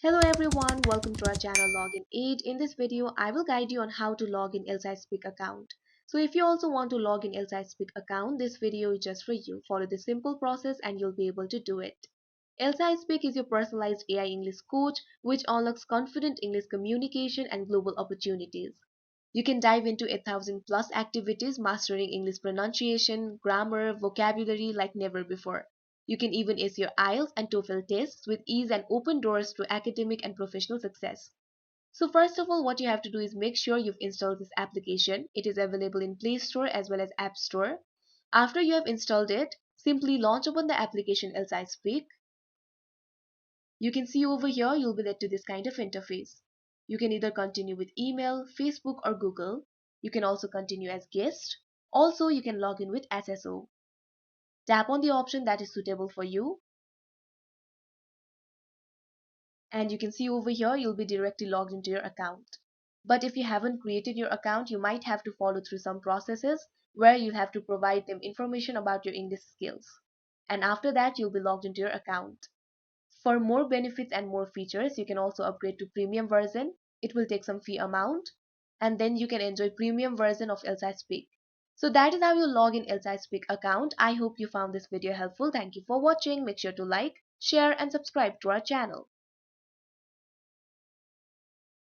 Hello everyone, welcome to our channel Login Aid. In this video, I will guide you on how to log in Elsa Speak account. So if you also want to log in Elsa Speak account, this video is just for you. Follow this simple process and you'll be able to do it. Elsa Speak is your personalized AI English coach which unlocks confident English communication and global opportunities. You can dive into 1,000 plus activities mastering English pronunciation, grammar, vocabulary like never before. You can even ace your IELTS and TOEFL tests with ease and open doors to academic and professional success. So first of all, what you have to do is make sure you've installed this application. It is available in Play Store as well as App Store. After you have installed it, simply launch open the application Elsa Speak. You can see over here you'll be led to this kind of interface. You can either continue with email, Facebook or Google. You can also continue as guest. Also, you can log in with SSO. Tap on the option that is suitable for you. And you can see over here you'll be directly logged into your account. But if you haven't created your account, you might have to follow through some processes where you'll have to provide them information about your English skills. And after that, you'll be logged into your account. For more benefits and more features, you can also upgrade to premium version. It will take some fee amount and then you can enjoy premium version of Elsa Speak. So that is how you log in Elsa Speak account. I hope you found this video helpful. Thank you for watching. Make sure to like, share and subscribe to our channel.